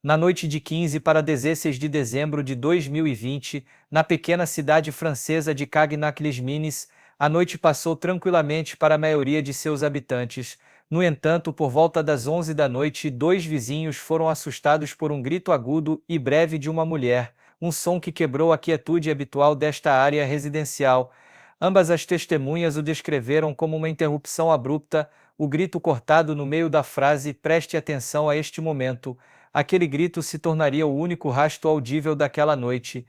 Na noite de 15 para 16 de dezembro de 2020, na pequena cidade francesa de Cagnac-les-Mines, a noite passou tranquilamente para a maioria de seus habitantes. No entanto, por volta das 11 da noite, dois vizinhos foram assustados por um grito agudo e breve de uma mulher, um som que quebrou a quietude habitual desta área residencial. Ambas as testemunhas o descreveram como uma interrupção abrupta, o grito cortado no meio da frase "preste atenção a este momento". Aquele grito se tornaria o único rastro audível daquela noite.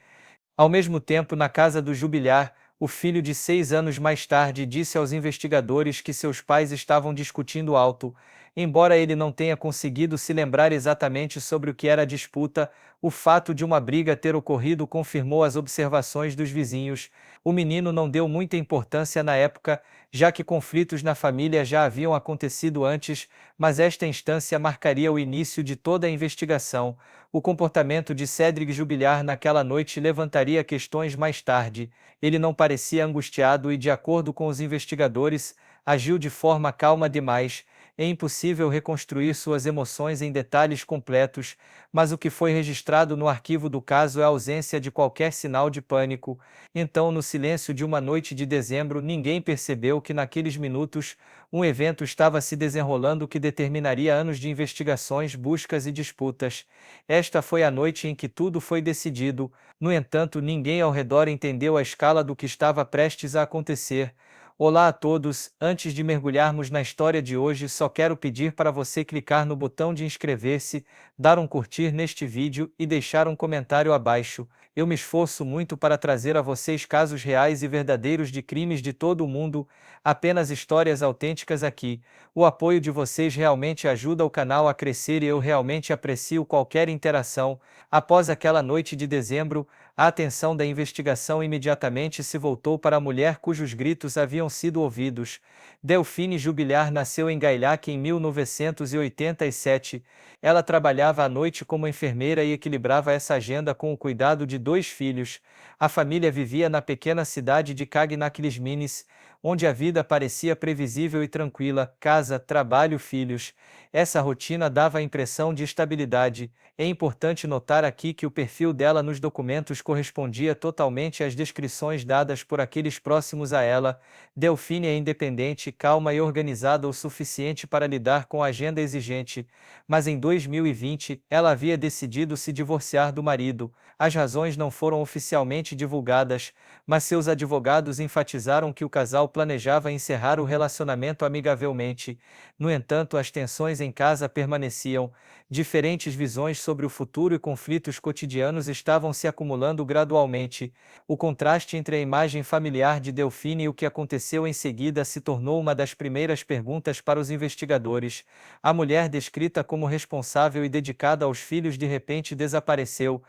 Ao mesmo tempo, na casa do Jubilhar, o filho de 6 anos mais tarde disse aos investigadores que seus pais estavam discutindo alto. Embora ele não tenha conseguido se lembrar exatamente sobre o que era a disputa, o fato de uma briga ter ocorrido confirmou as observações dos vizinhos. O menino não deu muita importância na época, já que conflitos na família já haviam acontecido antes, mas esta instância marcaria o início de toda a investigação. O comportamento de Cédric Jubilhar naquela noite levantaria questões mais tarde. Ele não parecia angustiado e, de acordo com os investigadores, agiu de forma calma demais. É impossível reconstruir suas emoções em detalhes completos, mas o que foi registrado no arquivo do caso é a ausência de qualquer sinal de pânico. Então, no silêncio de uma noite de dezembro, ninguém percebeu que naqueles minutos um evento estava se desenrolando que determinaria anos de investigações, buscas e disputas. Esta foi a noite em que tudo foi decidido. No entanto, ninguém ao redor entendeu a escala do que estava prestes a acontecer. Olá a todos, antes de mergulharmos na história de hoje, só quero pedir para você clicar no botão de inscrever-se, dar um curtir neste vídeo e deixar um comentário abaixo. Eu me esforço muito para trazer a vocês casos reais e verdadeiros de crimes de todo o mundo, apenas histórias autênticas aqui. O apoio de vocês realmente ajuda o canal a crescer e eu realmente aprecio qualquer interação. Após aquela noite de dezembro, a atenção da investigação imediatamente se voltou para a mulher cujos gritos haviam sido ouvidos. Delphine Jubilhar nasceu em Gaillac em 1987. Ela trabalhava à noite como enfermeira e equilibrava essa agenda com o cuidado de dois filhos. A família vivia na pequena cidade de Cagnac-les-Mines, onde a vida parecia previsível e tranquila: casa, trabalho, filhos. Essa rotina dava a impressão de estabilidade. É importante notar aqui que o perfil dela nos documentos correspondia totalmente às descrições dadas por aqueles próximos a ela. Delphine é independente, calma e organizada o suficiente para lidar com a agenda exigente, mas em 2020 ela havia decidido se divorciar do marido. As razões não foram oficialmente divulgadas, mas seus advogados enfatizaram que o casal planejava encerrar o relacionamento amigavelmente. No entanto, as tensões em casa permaneciam. Diferentes visões sobre o futuro e conflitos cotidianos estavam se acumulando gradualmente. O contraste entre a imagem familiar de Delphine e o que aconteceu em seguida se tornou uma das primeiras perguntas para os investigadores. A mulher descrita como responsável e dedicada aos filhos de repente desapareceu.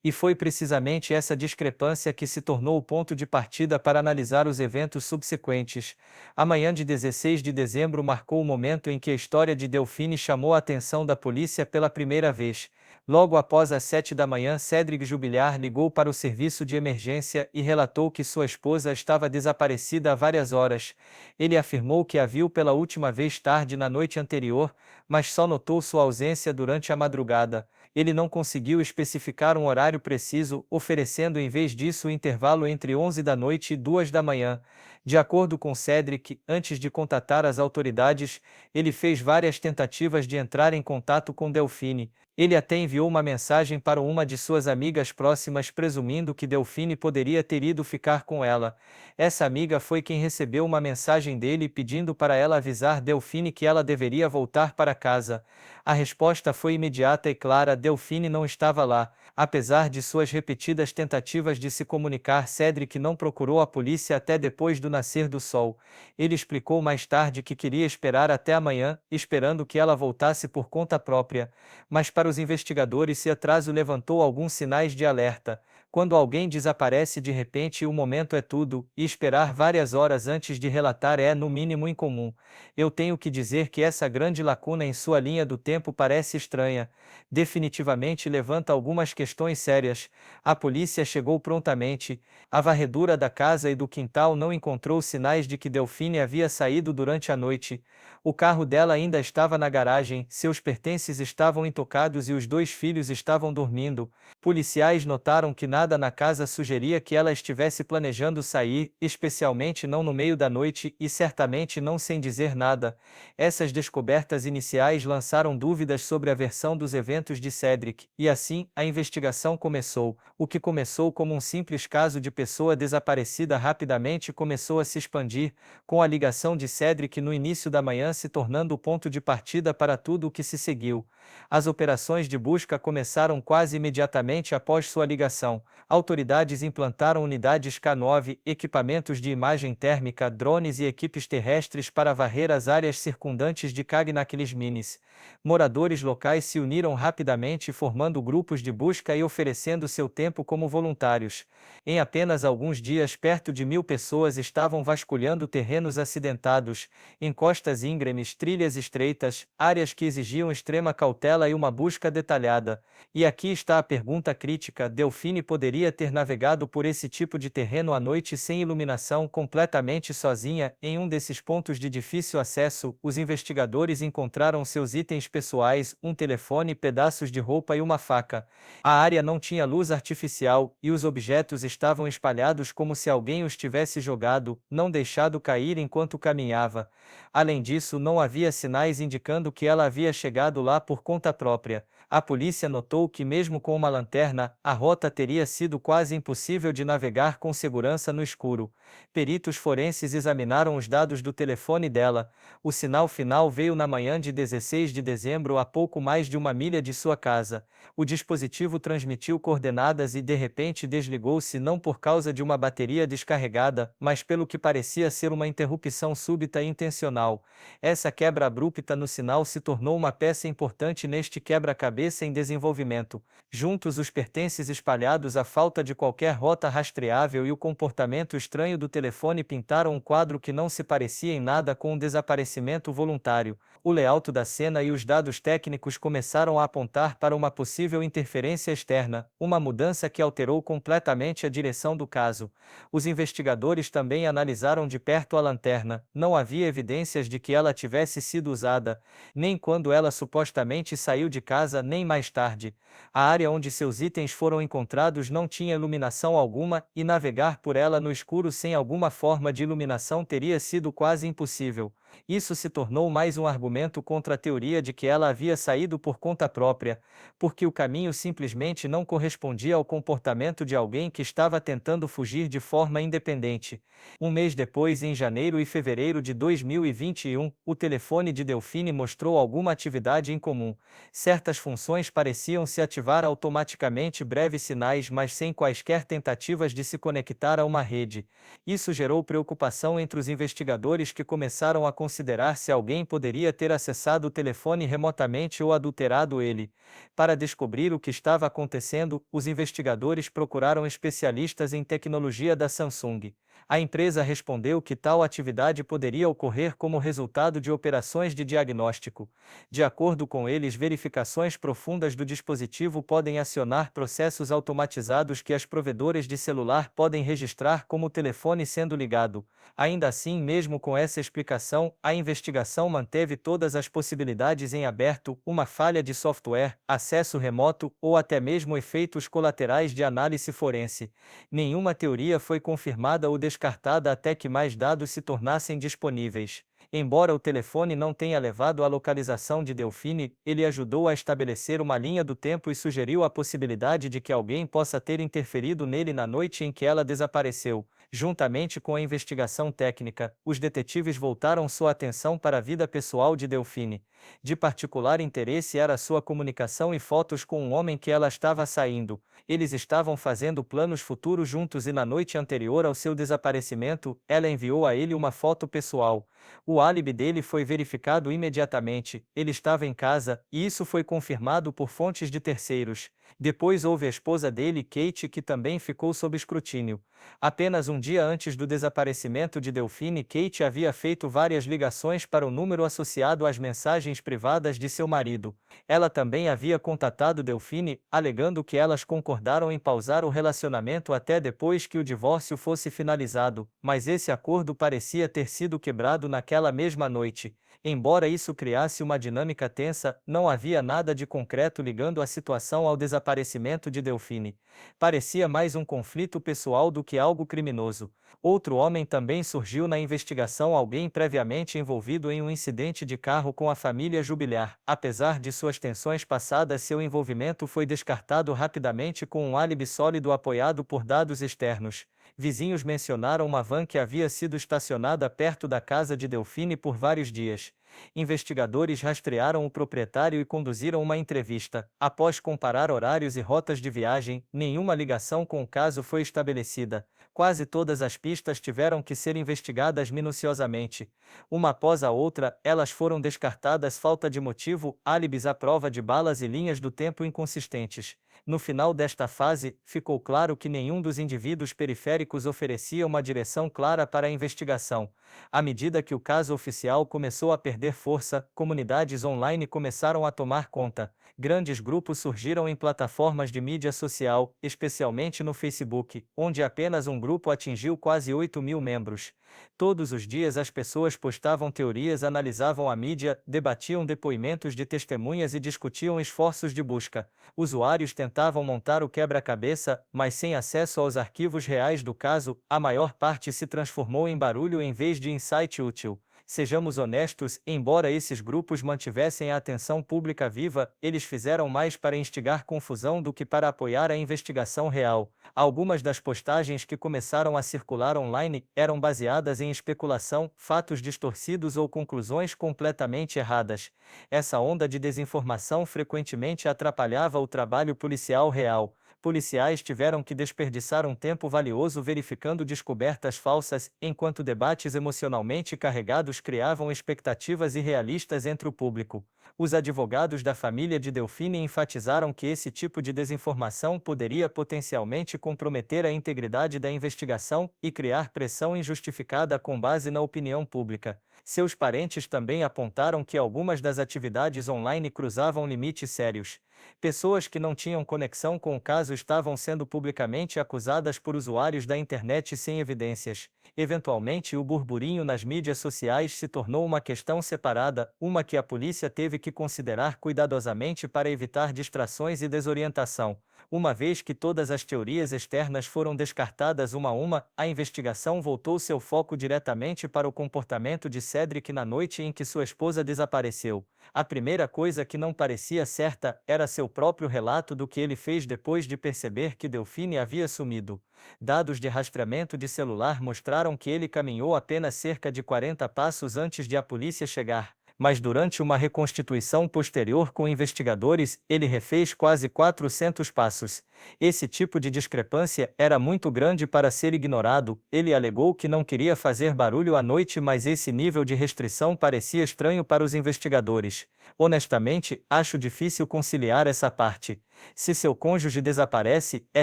E foi precisamente essa discrepância que se tornou o ponto de partida para analisar os eventos subsequentes. A manhã de 16 de dezembro marcou o momento em que a história de Delphine chamou a atenção da polícia pela primeira vez. Logo após as 7 da manhã, Cédric Jubilhar ligou para o serviço de emergência e relatou que sua esposa estava desaparecida há várias horas. Ele afirmou que a viu pela última vez tarde na noite anterior, mas só notou sua ausência durante a madrugada. Ele não conseguiu especificar um horário preciso, oferecendo em vez disso o intervalo entre 11 da noite e 2 da manhã. De acordo com Cédric, antes de contatar as autoridades, ele fez várias tentativas de entrar em contato com Delphine. Ele até enviou uma mensagem para uma de suas amigas próximas presumindo que Delphine poderia ter ido ficar com ela. Essa amiga foi quem recebeu uma mensagem dele pedindo para ela avisar Delphine que ela deveria voltar para casa. A resposta foi imediata e clara: Delphine não estava lá. Apesar de suas repetidas tentativas de se comunicar, Cédric não procurou a polícia até depois do nascer do sol. Ele explicou mais tarde que queria esperar até amanhã, esperando que ela voltasse por conta própria. Mas para os investigadores, esse atraso levantou alguns sinais de alerta. Quando alguém desaparece de repente, o momento é tudo, e esperar várias horas antes de relatar é, no mínimo, incomum. Eu tenho que dizer que essa grande lacuna em sua linha do tempo parece estranha. Definitivamente levanta algumas questões sérias. A polícia chegou prontamente. A varredura da casa e do quintal não encontrou sinais de que Delphine havia saído durante a noite. O carro dela ainda estava na garagem, seus pertences estavam intocados e os dois filhos estavam dormindo. Policiais notaram que nada na casa sugeria que ela estivesse planejando sair, especialmente não no meio da noite e certamente não sem dizer nada. Essas descobertas iniciais lançaram dúvidas sobre a versão dos eventos de Cedric, e assim, a investigação começou. O que começou como um simples caso de pessoa desaparecida rapidamente começou a se expandir, com a ligação de Cedric no início da manhã se tornando o ponto de partida para tudo o que se seguiu. As operações de busca começaram quase imediatamente após sua ligação. Autoridades implantaram unidades K9, equipamentos de imagem térmica, drones e equipes terrestres para varrer as áreas circundantes de Cagnac-les-Mines. Moradores locais se uniram rapidamente formando grupos de busca e oferecendo seu tempo como voluntários. Em apenas alguns dias, perto de 1.000 pessoas estavam vasculhando terrenos acidentados, encostas íngremes, trilhas estreitas, áreas que exigiam extrema cautela e uma busca detalhada. E aqui está a pergunta crítica: Delphine poderia ter navegado por esse tipo de terreno à noite sem iluminação, completamente sozinha, em um desses pontos de difícil acesso? Os investigadores encontraram seus itens pessoais, um telefone, pedaços de roupa e uma faca. A área não tinha luz artificial, e os objetos estavam espalhados como se alguém os tivesse jogado, não deixado cair enquanto caminhava. Além disso, não havia sinais indicando que ela havia chegado lá por conta própria. A polícia notou que, mesmo com uma lanterna, a rota teria sido quase impossível de navegar com segurança no escuro. Peritos forenses examinaram os dados do telefone dela. O sinal final veio na manhã de 16 de dezembro, a pouco mais de 1 milha de sua casa. O dispositivo transmitiu coordenadas e de repente desligou-se, não por causa de uma bateria descarregada, mas pelo que parecia ser uma interrupção súbita e intencional. Essa quebra abrupta no sinal se tornou uma peça importante neste quebra-cabeça em desenvolvimento. Juntos, os pertences espalhados, a falta de qualquer rota rastreável e o comportamento estranho do telefone pintaram um quadro que não se parecia em nada com um desaparecimento voluntário. O layout da cena e os dados técnicos começaram a apontar para uma possível interferência externa, uma mudança que alterou completamente a direção do caso. Os investigadores também analisaram de perto a lanterna. Não havia evidências de que ela tivesse sido usada, nem quando ela supostamente saiu de casa, nem mais tarde. A área onde seus itens foram encontrados não tinha iluminação alguma, e navegar por ela no escuro sem alguma forma de iluminação teria sido quase impossível. Isso se tornou mais um argumento contra a teoria de que ela havia saído por conta própria, porque o caminho simplesmente não correspondia ao comportamento de alguém que estava tentando fugir de forma independente. Um mês depois, em janeiro e fevereiro de 2021, o telefone de Delphine mostrou alguma atividade incomum. Certas funções pareciam se ativar automaticamente, breves sinais, mas sem quaisquer tentativas de se conectar a uma rede. Isso gerou preocupação entre os investigadores, que começaram a considerar se alguém poderia ter acessado o telefone remotamente ou adulterado ele. Para descobrir o que estava acontecendo, os investigadores procuraram especialistas em tecnologia da Samsung. A empresa respondeu que tal atividade poderia ocorrer como resultado de operações de diagnóstico. De acordo com eles, verificações profundas do dispositivo podem acionar processos automatizados que as provedoras de celular podem registrar como o telefone sendo ligado. Ainda assim, mesmo com essa explicação, a investigação manteve todas as possibilidades em aberto: uma falha de software, acesso remoto ou até mesmo efeitos colaterais de análise forense. Nenhuma teoria foi confirmada ou descartada até que mais dados se tornassem disponíveis. Embora o telefone não tenha levado à localização de Delphine, ele ajudou a estabelecer uma linha do tempo e sugeriu a possibilidade de que alguém possa ter interferido nele na noite em que ela desapareceu. Juntamente com a investigação técnica, os detetives voltaram sua atenção para a vida pessoal de Delphine. De particular interesse era sua comunicação e fotos com um homem que ela estava saindo. Eles estavam fazendo planos futuros juntos e na noite anterior ao seu desaparecimento, ela enviou a ele uma foto pessoal. O álibi dele foi verificado imediatamente, ele estava em casa, e isso foi confirmado por fontes de terceiros. Depois houve a esposa dele, Kate, que também ficou sob escrutínio. Apenas um dia antes do desaparecimento de Delphine, Kate havia feito várias ligações para o número associado às mensagens privadas de seu marido. Ela também havia contatado Delphine, alegando que elas concordaram em pausar o relacionamento até depois que o divórcio fosse finalizado, mas esse acordo parecia ter sido quebrado naquela mesma noite. Embora isso criasse uma dinâmica tensa, não havia nada de concreto ligando a situação ao desaparecimento de Delphine. Parecia mais um conflito pessoal do que algo criminoso. Outro homem também surgiu na investigação, alguém previamente envolvido em um incidente de carro com a família Jubilar. Apesar de suas tensões passadas, seu envolvimento foi descartado rapidamente com um álibi sólido apoiado por dados externos. Vizinhos mencionaram uma van que havia sido estacionada perto da casa de Delphine por vários dias. Investigadores rastrearam o proprietário e conduziram uma entrevista. Após comparar horários e rotas de viagem, nenhuma ligação com o caso foi estabelecida. Quase todas as pistas tiveram que ser investigadas minuciosamente. Uma após a outra, elas foram descartadas: falta de motivo, álibis à prova de balas e linhas do tempo inconsistentes. No final desta fase, ficou claro que nenhum dos indivíduos periféricos oferecia uma direção clara para a investigação. À medida que o caso oficial começou a perder força, comunidades online começaram a tomar conta. Grandes grupos surgiram em plataformas de mídia social, especialmente no Facebook, onde apenas um grupo atingiu quase 8.000 membros. Todos os dias as pessoas postavam teorias, analisavam a mídia, debatiam depoimentos de testemunhas e discutiam esforços de busca. Usuários tentavam montar o quebra-cabeça, mas sem acesso aos arquivos reais do caso, a maior parte se transformou em barulho em vez de insight útil. Sejamos honestos, embora esses grupos mantivessem a atenção pública viva, eles fizeram mais para instigar confusão do que para apoiar a investigação real. Algumas das postagens que começaram a circular online eram baseadas em especulação, fatos distorcidos ou conclusões completamente erradas. Essa onda de desinformação frequentemente atrapalhava o trabalho policial real. Policiais tiveram que desperdiçar um tempo valioso verificando descobertas falsas, enquanto debates emocionalmente carregados criavam expectativas irrealistas entre o público. Os advogados da família de Delphine enfatizaram que esse tipo de desinformação poderia potencialmente comprometer a integridade da investigação e criar pressão injustificada com base na opinião pública. Seus parentes também apontaram que algumas das atividades online cruzavam limites sérios. Pessoas que não tinham conexão com o caso estavam sendo publicamente acusadas por usuários da internet sem evidências. Eventualmente, o burburinho nas mídias sociais se tornou uma questão separada, uma que a polícia teve que considerar cuidadosamente para evitar distrações e desorientação. Uma vez que todas as teorias externas foram descartadas uma a uma, a investigação voltou seu foco diretamente para o comportamento de Cedric na noite em que sua esposa desapareceu. A primeira coisa que não parecia certa era seu próprio relato do que ele fez depois de perceber que Delphine havia sumido. Dados de rastreamento de celular mostraram que ele caminhou apenas cerca de 40 passos antes de a polícia chegar. Mas durante uma reconstituição posterior com investigadores, ele refez quase 400 passos. Esse tipo de discrepância era muito grande para ser ignorado. Ele alegou que não queria fazer barulho à noite, mas esse nível de restrição parecia estranho para os investigadores. Honestamente, acho difícil conciliar essa parte. Se seu cônjuge desaparece, é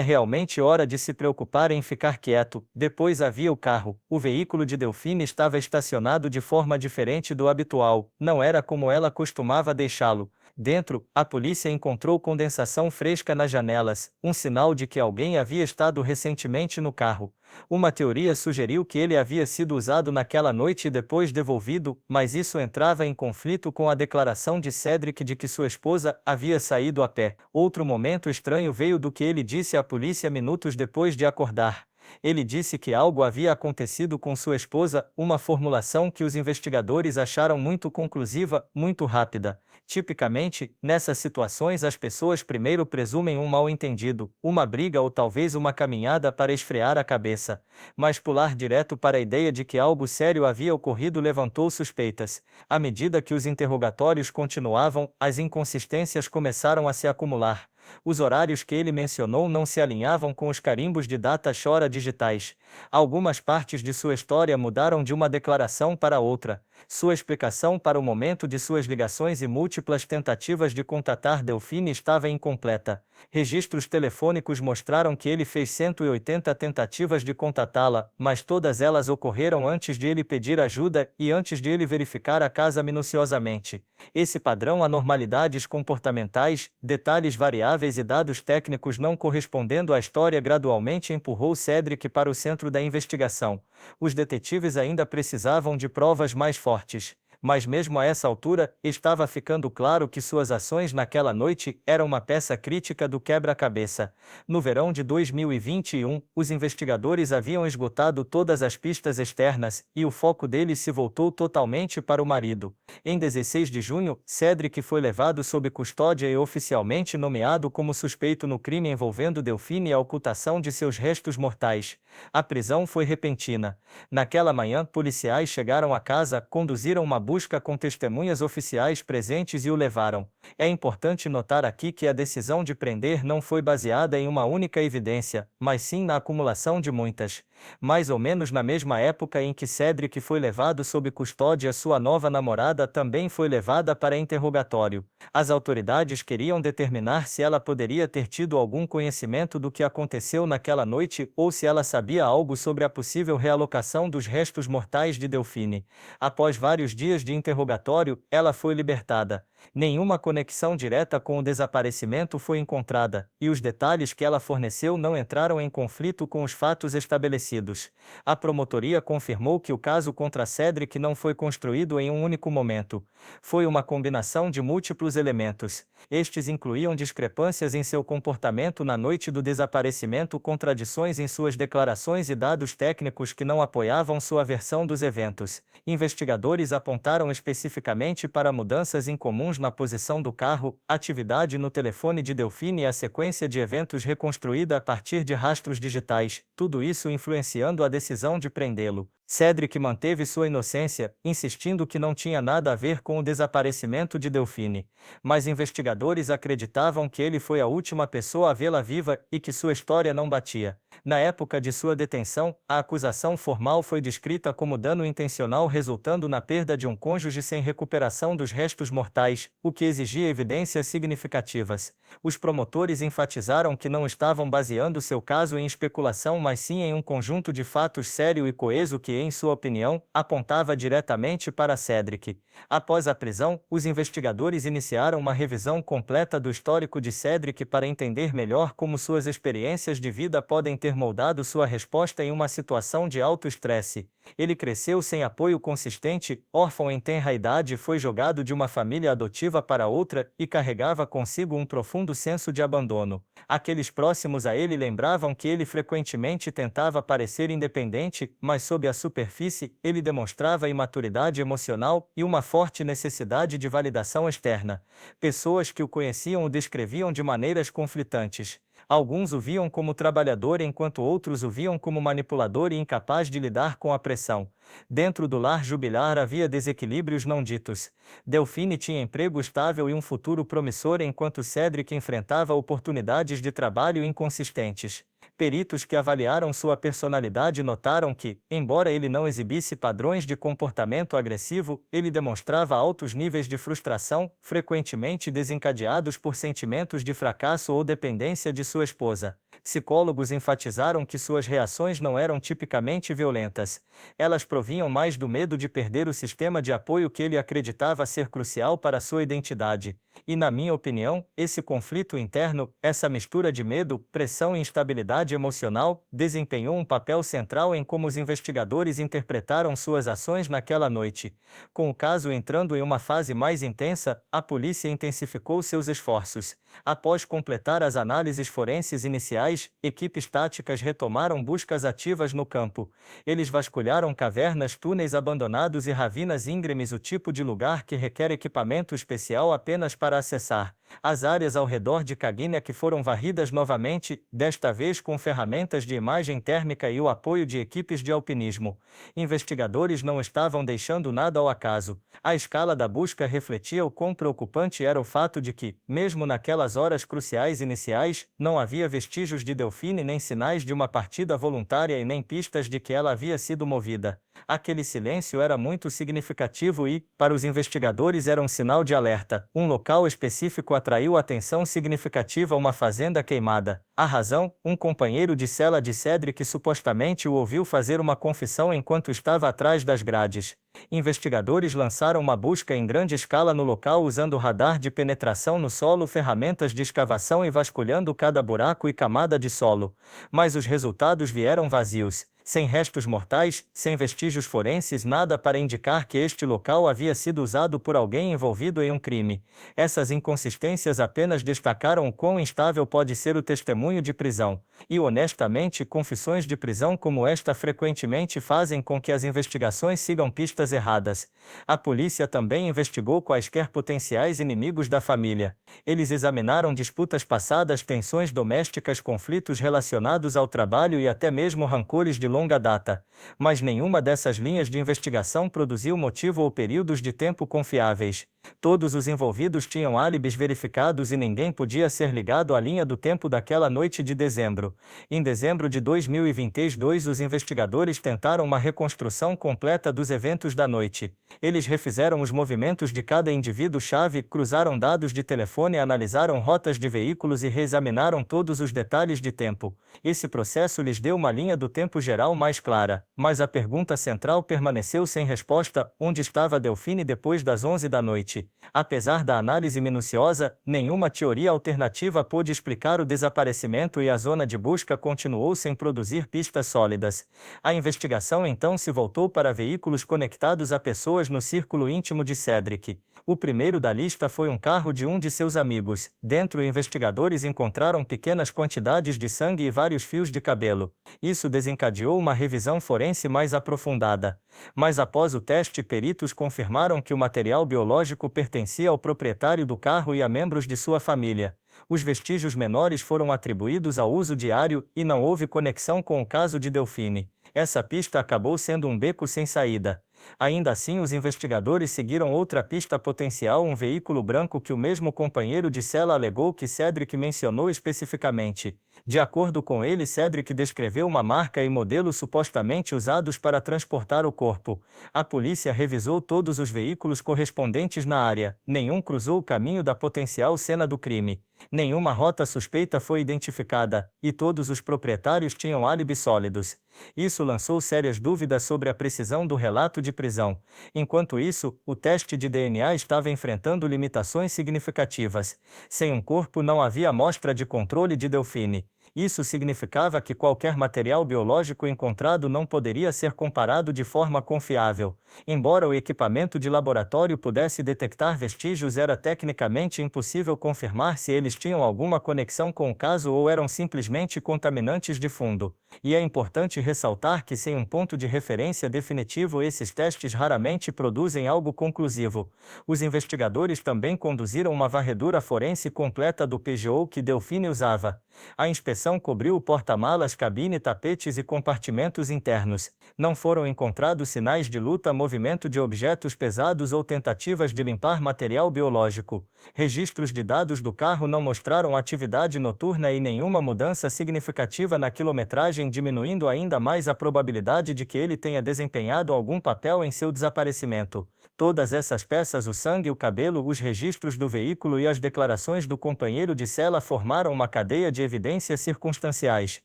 realmente hora de se preocupar em ficar quieto. Depois havia o carro. O veículo de Delphine estava estacionado de forma diferente do habitual. Não era como ela costumava deixá-lo. Dentro, a polícia encontrou condensação fresca nas janelas, um sinal de que alguém havia estado recentemente no carro. Uma teoria sugeriu que ele havia sido usado naquela noite e depois devolvido, mas isso entrava em conflito com a declaração de Cedric de que sua esposa havia saído a pé. Outro momento estranho veio do que ele disse à polícia minutos depois de acordar. Ele disse que algo havia acontecido com sua esposa, uma formulação que os investigadores acharam muito conclusiva, muito rápida. Tipicamente, nessas situações as pessoas primeiro presumem um mal-entendido, uma briga ou talvez uma caminhada para esfriar a cabeça. Mas pular direto para a ideia de que algo sério havia ocorrido levantou suspeitas. À medida que os interrogatórios continuavam, as inconsistências começaram a se acumular. Os horários que ele mencionou não se alinhavam com os carimbos de data-chora digitais. Algumas partes de sua história mudaram de uma declaração para outra. Sua explicação para o momento de suas ligações e múltiplas tentativas de contatar Delphine estava incompleta. Registros telefônicos mostraram que ele fez 180 tentativas de contatá-la, mas todas elas ocorreram antes de ele pedir ajuda e antes de ele verificar a casa minuciosamente. Esse padrão anormalidades comportamentais, detalhes variáveis e dados técnicos não correspondendo à história gradualmente empurrou Cedric para o centro da investigação. Os detetives ainda precisavam de provas mais fortes. Mas mesmo a essa altura, estava ficando claro que suas ações naquela noite eram uma peça crítica do quebra-cabeça. No verão de 2021, os investigadores haviam esgotado todas as pistas externas, e o foco deles se voltou totalmente para o marido. Em 16 de junho, Cedric foi levado sob custódia e oficialmente nomeado como suspeito no crime envolvendo Delphine e a ocultação de seus restos mortais. A prisão foi repentina. Naquela manhã, policiais chegaram à casa, conduziram uma busca com testemunhas oficiais presentes e o levaram. É importante notar aqui que a decisão de prender não foi baseada em uma única evidência, mas sim na acumulação de muitas. Mais ou menos na mesma época em que Cedric foi levado sob custódia, sua nova namorada também foi levada para interrogatório. As autoridades queriam determinar se ela poderia ter tido algum conhecimento do que aconteceu naquela noite ou se ela sabia algo sobre a possível realocação dos restos mortais de Delphine. Após vários dias de interrogatório, ela foi libertada. Nenhuma conexão direta com o desaparecimento foi encontrada, e os detalhes que ela forneceu não entraram em conflito com os fatos estabelecidos. A promotoria confirmou que o caso contra Cedric não foi construído em um único momento. Foi uma combinação de múltiplos elementos. Estes incluíam discrepâncias em seu comportamento na noite do desaparecimento, contradições em suas declarações e dados técnicos que não apoiavam sua versão dos eventos. Investigadores apontaram especificamente para mudanças incomuns na posição do carro, atividade no telefone de Delphine e a sequência de eventos reconstruída a partir de rastros digitais, tudo isso influenciando a decisão de prendê-lo. Cedric manteve sua inocência, insistindo que não tinha nada a ver com o desaparecimento de Delphine. Mas investigadores acreditavam que ele foi a última pessoa a vê-la viva e que sua história não batia. Na época de sua detenção, a acusação formal foi descrita como dano intencional resultando na perda de um cônjuge sem recuperação dos restos mortais, o que exigia evidências significativas. Os promotores enfatizaram que não estavam baseando seu caso em especulação, mas sim em um conjunto de fatos sério e coeso que, em sua opinião, apontava diretamente para Cedric. Após a prisão, os investigadores iniciaram uma revisão completa do histórico de Cedric para entender melhor como suas experiências de vida podem ter moldado sua resposta em uma situação de alto estresse. Ele cresceu sem apoio consistente, órfão em tenra idade, foi jogado de uma família adotiva para outra e carregava consigo um profundo senso de abandono. Aqueles próximos a ele lembravam que ele frequentemente tentava parecer independente, mas sob a superfície, ele demonstrava imaturidade emocional e uma forte necessidade de validação externa. Pessoas que o conheciam o descreviam de maneiras conflitantes. Alguns o viam como trabalhador enquanto outros o viam como manipulador e incapaz de lidar com a pressão. Dentro do lar jubilar havia desequilíbrios não ditos. Delphine tinha emprego estável e um futuro promissor enquanto Cedric enfrentava oportunidades de trabalho inconsistentes. Peritos que avaliaram sua personalidade notaram que, embora ele não exibisse padrões de comportamento agressivo, ele demonstrava altos níveis de frustração, frequentemente desencadeados por sentimentos de fracasso ou dependência de sua esposa. Psicólogos enfatizaram que suas reações não eram tipicamente violentas. Elas provinham mais do medo de perder o sistema de apoio que ele acreditava ser crucial para sua identidade. E, na minha opinião, esse conflito interno, essa mistura de medo, pressão e instabilidade emocional, desempenhou um papel central em como os investigadores interpretaram suas ações naquela noite. Com o caso entrando em uma fase mais intensa, a polícia intensificou seus esforços. Após completar as análises forenses iniciais, equipes táticas retomaram buscas ativas no campo. Eles vasculharam cavernas, túneis abandonados e ravinas íngremes, o tipo de lugar que requer equipamento especial apenas para acessar. As áreas ao redor de Cagnac foram varridas novamente, desta vez com ferramentas de imagem térmica e o apoio de equipes de alpinismo. Investigadores não estavam deixando nada ao acaso. A escala da busca refletia o quão preocupante era o fato de que, mesmo naquelas horas cruciais iniciais, não havia vestígios de Delphine nem sinais de uma partida voluntária e nem pistas de que ela havia sido movida. Aquele silêncio era muito significativo e, para os investigadores, era um sinal de alerta. Um local específico atraiu atenção significativa: uma fazenda queimada. A razão: um companheiro de cela de Cedric supostamente o ouviu fazer uma confissão enquanto estava atrás das grades. Investigadores lançaram uma busca em grande escala no local usando radar de penetração no solo, ferramentas de escavação e vasculhando cada buraco e camada de solo. Mas os resultados vieram vazios. Sem restos mortais, sem vestígios forenses, nada para indicar que este local havia sido usado por alguém envolvido em um crime. Essas inconsistências apenas destacaram o quão instável pode ser o testemunho de prisão. E honestamente, confissões de prisão como esta frequentemente fazem com que as investigações sigam pistas erradas. A polícia também investigou quaisquer potenciais inimigos da família. Eles examinaram disputas passadas, tensões domésticas, conflitos relacionados ao trabalho e até mesmo rancores de longa data. Mas nenhuma dessas linhas de investigação produziu motivo ou períodos de tempo confiáveis. Todos os envolvidos tinham álibis verificados e ninguém podia ser ligado à linha do tempo daquela noite de dezembro. Em dezembro de 2022, os investigadores tentaram uma reconstrução completa dos eventos da noite. Eles refizeram os movimentos de cada indivíduo-chave, cruzaram dados de telefone, analisaram rotas de veículos e reexaminaram todos os detalhes de tempo. Esse processo lhes deu uma linha do tempo geral mais clara, mas a pergunta central permaneceu sem resposta: onde estava Delphine depois das 11 da noite? Apesar da análise minuciosa, nenhuma teoria alternativa pôde explicar o desaparecimento e a zona de busca continuou sem produzir pistas sólidas. A investigação então se voltou para veículos conectados a pessoas no círculo íntimo de Cedric. O primeiro da lista foi um carro de um de seus amigos. Dentro, investigadores encontraram pequenas quantidades de sangue e vários fios de cabelo. Isso desencadeou uma revisão forense mais aprofundada. Mas após o teste, peritos confirmaram que o material biológico pertencia ao proprietário do carro e a membros de sua família. Os vestígios menores foram atribuídos ao uso diário e não houve conexão com o caso de Delphine. Essa pista acabou sendo um beco sem saída. Ainda assim, os investigadores seguiram outra pista potencial: um veículo branco que o mesmo companheiro de cela alegou que Cedric mencionou especificamente. De acordo com ele, Cedric descreveu uma marca e modelo supostamente usados para transportar o corpo. A polícia revisou todos os veículos correspondentes na área. Nenhum cruzou o caminho da potencial cena do crime. Nenhuma rota suspeita foi identificada, e todos os proprietários tinham álibis sólidos. Isso lançou sérias dúvidas sobre a precisão do relato de prisão. Enquanto isso, o teste de DNA estava enfrentando limitações significativas. Sem um corpo não havia amostra de controle de Delphine. Isso significava que qualquer material biológico encontrado não poderia ser comparado de forma confiável. Embora o equipamento de laboratório pudesse detectar vestígios, era tecnicamente impossível confirmar se eles tinham alguma conexão com o caso ou eram simplesmente contaminantes de fundo. E é importante ressaltar que sem um ponto de referência definitivo, esses testes raramente produzem algo conclusivo. Os investigadores também conduziram uma varredura forense completa do Peugeot que Delphine usava. A inspeção cobriu o porta-malas, cabine, tapetes e compartimentos internos. Não foram encontrados sinais de luta, movimento de objetos pesados ou tentativas de limpar material biológico. Registros de dados do carro não mostraram atividade noturna e nenhuma mudança significativa na quilometragem, diminuindo ainda mais a probabilidade de que ele tenha desempenhado algum papel em seu desaparecimento. Todas essas peças, o sangue, o cabelo, os registros do veículo e as declarações do companheiro de cela formaram uma cadeia de evidências circunstanciais.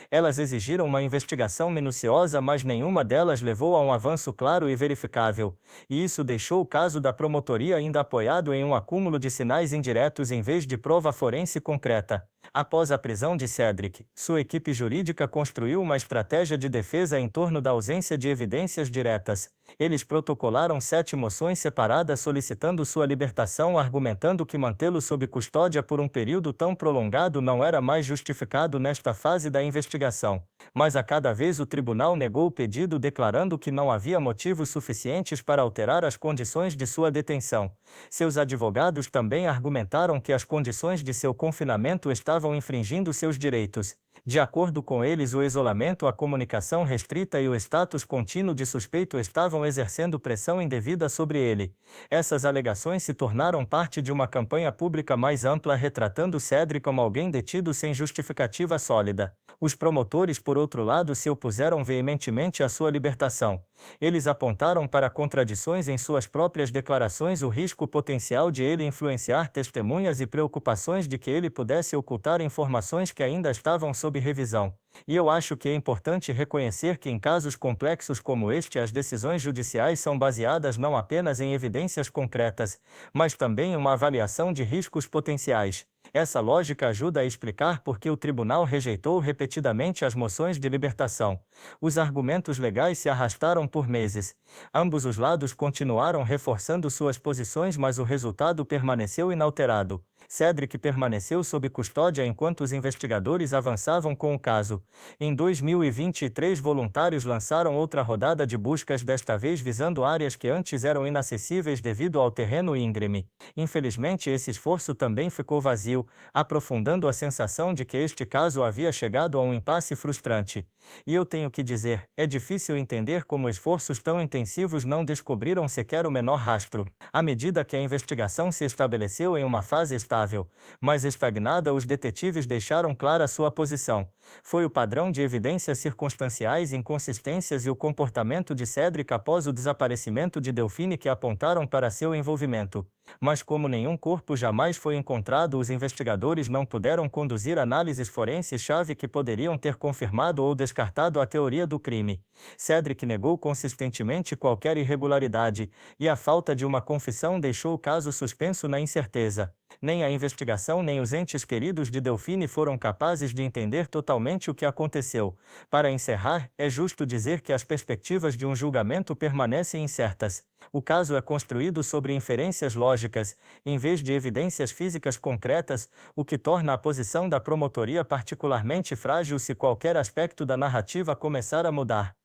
Elas exigiram uma investigação minuciosa, mas nenhuma delas levou a um avanço claro e verificável. E isso deixou o caso da promotoria ainda apoiado em um acúmulo de sinais indiretos em vez de prova forense concreta. Após a prisão de Cedric, sua equipe jurídica construiu uma estratégia de defesa em torno da ausência de evidências diretas. Eles protocolaram 7 moções separadas solicitando sua libertação, argumentando que mantê-lo sob custódia por um período tão prolongado não era mais justificado nesta fase da investigação. Mas a cada vez o tribunal negou o pedido, declarando que não havia motivos suficientes para alterar as condições de sua detenção. Seus advogados também argumentaram que as condições de seu confinamento estavam estavam infringindo seus direitos. De acordo com eles, o isolamento, a comunicação restrita e o status contínuo de suspeito estavam exercendo pressão indevida sobre ele. Essas alegações se tornaram parte de uma campanha pública mais ampla retratando Cedric como alguém detido sem justificativa sólida. Os promotores, por outro lado, se opuseram veementemente à sua libertação. Eles apontaram para contradições em suas próprias declarações, o risco potencial de ele influenciar testemunhas e preocupações de que ele pudesse ocultar informações que ainda estavam sob revisão. E eu acho que é importante reconhecer que em casos complexos como este as decisões judiciais são baseadas não apenas em evidências concretas, mas também em uma avaliação de riscos potenciais. Essa lógica ajuda a explicar por que o tribunal rejeitou repetidamente as moções de libertação. Os argumentos legais se arrastaram por meses. Ambos os lados continuaram reforçando suas posições, mas o resultado permaneceu inalterado. Cedric permaneceu sob custódia enquanto os investigadores avançavam com o caso. Em 2023, voluntários lançaram outra rodada de buscas, desta vez visando áreas que antes eram inacessíveis devido ao terreno íngreme. Infelizmente, esse esforço também ficou vazio, aprofundando a sensação de que este caso havia chegado a um impasse frustrante. E eu tenho que dizer, é difícil entender como esforços tão intensivos não descobriram sequer o menor rastro. À medida que a investigação se estabeleceu em uma fase estável, mas estagnada, os detetives deixaram clara sua posição. Foi o padrão de evidências circunstanciais, inconsistências e o comportamento de Cedric após o desaparecimento de Delphine que apontaram para seu envolvimento. Mas como nenhum corpo jamais foi encontrado, os investigadores não puderam conduzir análises forenses-chave que poderiam ter confirmado ou descartado a teoria do crime. Cedric negou consistentemente qualquer irregularidade, e a falta de uma confissão deixou o caso suspenso na incerteza. Nem a investigação nem os entes queridos de Delphine foram capazes de entender totalmente o que aconteceu. Para encerrar, é justo dizer que as perspectivas de um julgamento permanecem incertas. O caso é construído sobre inferências lógicas, em vez de evidências físicas concretas, o que torna a posição da promotoria particularmente frágil se qualquer aspecto da narrativa começar a mudar.